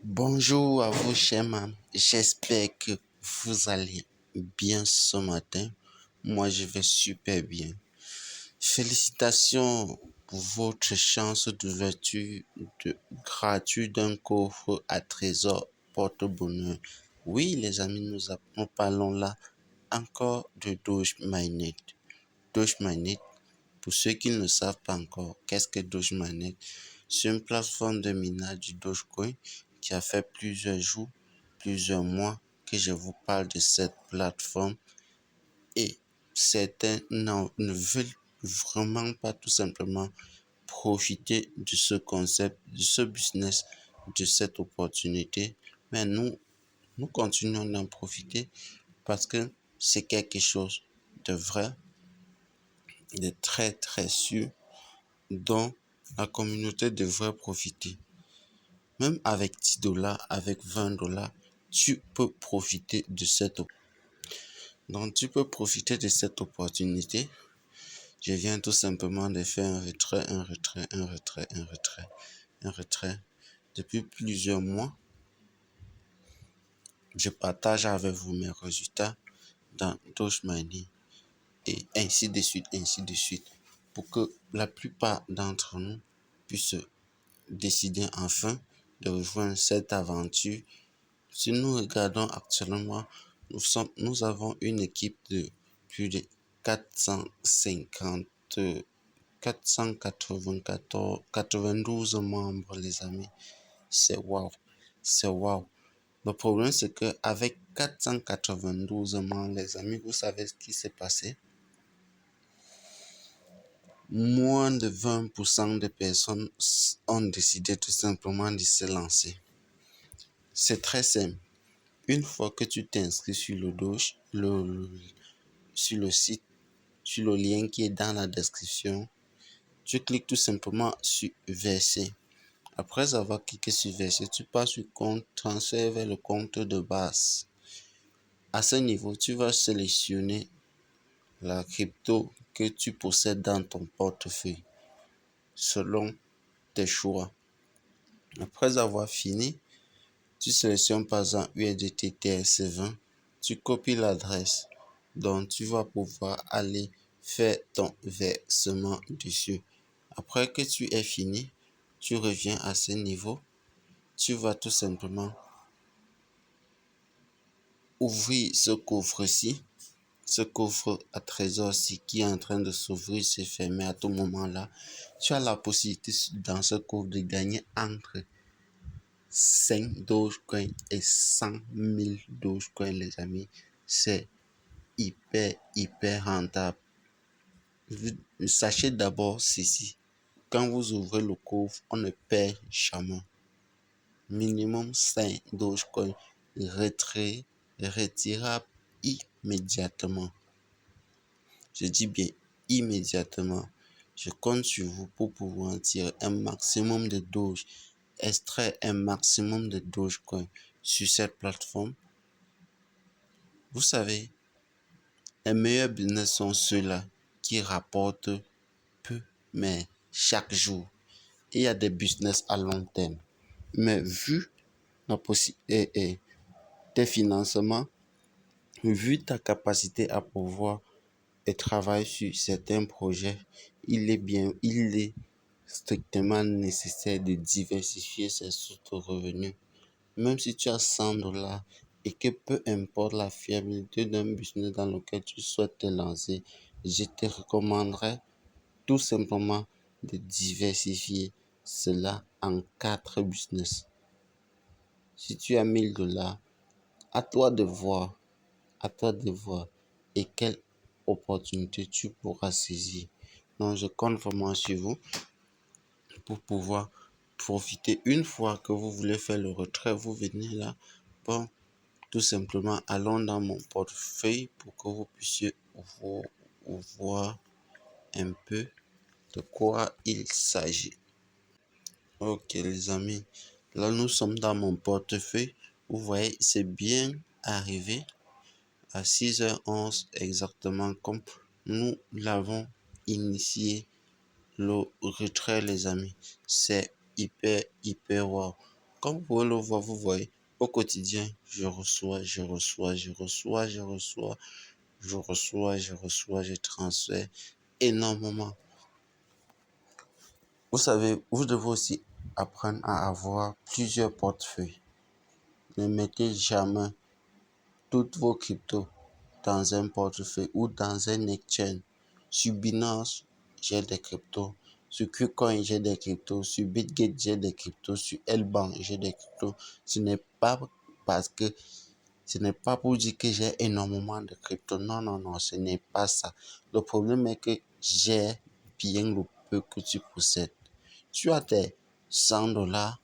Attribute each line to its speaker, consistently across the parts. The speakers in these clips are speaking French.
Speaker 1: Bonjour à vous, chers membres. J'espère que vous allez bien ce matin. Moi, je vais super bien. Félicitations pour votre chance d'ouverture gratuite d'un coffre à trésor porte-bonheur. Oui, les amis, nous parlons là encore de Doge Mainnet. Doge Mainnet, pour ceux qui ne savent pas encore, qu'est-ce que Doge Mainnet? C'est une plateforme de minage du Dogecoin qui a fait plusieurs jours, plusieurs mois que je vous parle de cette plateforme et certains ne veulent vraiment pas tout simplement profiter de ce concept, de ce business, de cette opportunité. Mais nous continuons d'en profiter parce que c'est quelque chose de vrai, de très très sûr dont la communauté devrait profiter. Même avec 10 dollars, avec 20 dollars, tu peux profiter de cette opportunité. Donc, tu peux profiter de cette opportunité. Je viens tout simplement de faire un retrait, un retrait, un retrait, un retrait, un retrait. Depuis plusieurs mois, je partage avec vous mes résultats dans Doge Money et ainsi de suite, pour que la plupart d'entre nous puissent décider enfin de rejoindre cette aventure. Si nous regardons actuellement, nous avons une équipe de plus de 450, 494, 92 membres, les amis. C'est wow. C'est wow. Le problème, c'est que avec 492 membres, les amis, vous savez ce qui s'est passé? Moins de 20% des personnes ont décidé tout simplement de se lancer. C'est très simple. Une fois que tu t'inscris sur le Doge, sur le site, sur le lien qui est dans la description, tu cliques tout simplement sur verser. Après avoir cliqué sur verser, tu passes sur compte, transfert vers le compte de base. À ce niveau, tu vas sélectionner la crypto que tu possèdes dans ton portefeuille selon tes choix. Après avoir fini, tu sélectionnes par exemple USDT TRC20, tu copies l'adresse, donc tu vas pouvoir aller faire ton versement dessus. Après que tu aies fini, tu reviens à ce niveau, tu vas tout simplement ouvrir ce coffre-ci, ce coffre à trésor-ci qui est en train de s'ouvrir, se fermer à tout moment là. Tu as la possibilité dans ce coffre de gagner entre 5 Dogecoin et 100 000 Dogecoin, les amis. C'est hyper rentable. Sachez d'abord ceci. Quand vous ouvrez le coffre, on ne perd jamais. Minimum 5 Dogecoin retirable immédiatement. Je dis bien immédiatement. Je compte sur vous pour pouvoir tirer un maximum de Doge, extraire un maximum de Dogecoin sur cette plateforme. Vous savez, les meilleurs business sont ceux-là qui rapportent peu, mais chaque jour. Il y a des business à long terme. Mais vu la possibilité tes financements, vu ta capacité à pouvoir travailler sur certains projets, il est strictement nécessaire de diversifier ses sources de revenus. Même si tu as 100 dollars et que peu importe la fiabilité d'un business dans lequel tu souhaites te lancer, je te recommanderais tout simplement de diversifier cela en 4 business. Si tu as 1000 dollars, à toi de voir, à toi de voir et quelle opportunité tu pourras saisir. Donc, je compte vraiment sur vous pour pouvoir profiter. Une fois que vous voulez faire le retrait, vous venez là. Bon, tout simplement, allons dans mon portefeuille pour que vous puissiez voir un peu de quoi il s'agit. Ok, les amis, là nous sommes dans mon portefeuille. Vous voyez, c'est bien arrivé à 6h11 exactement comme nous l'avons initié le retrait, les amis. C'est hyper wow. Comme vous pouvez le voir, vous voyez, au quotidien, je reçois, je transfère énormément. Vous savez, vous devez aussi apprendre à avoir plusieurs portefeuilles. Ne mettez jamais toutes vos cryptos dans un portefeuille ou dans un exchange. Sur Binance, j'ai des cryptos. Sur KuCoin, j'ai des cryptos. Sur BitGet, j'ai des cryptos. Sur Lbank, j'ai des cryptos. Ce n'est pas parce que ce n'est pas pour dire que j'ai énormément de cryptos. Non, non, non, ce n'est pas ça. Le problème est que j'ai bien le peu que tu possèdes. Tu as tes 100 dollars,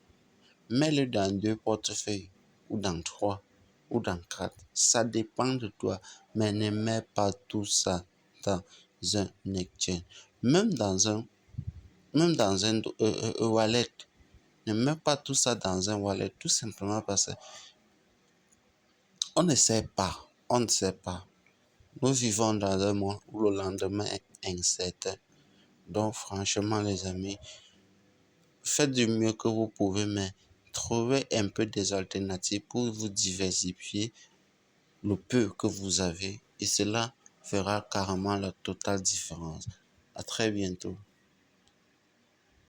Speaker 1: mets-le dans 2 portefeuilles, ou dans 3, ou dans 4. Ça dépend de toi, mais ne mets pas tout ça dans un exchange. Même dans un, wallet. Ne mets pas tout ça dans un wallet, tout simplement parce qu'on ne sait pas. On ne sait pas. Nous vivons dans un monde où le lendemain est incertain. Donc, franchement, les amis, faites du mieux que vous pouvez, mais trouvez un peu des alternatives pour vous diversifier le peu que vous avez et cela fera carrément la totale différence. À très bientôt.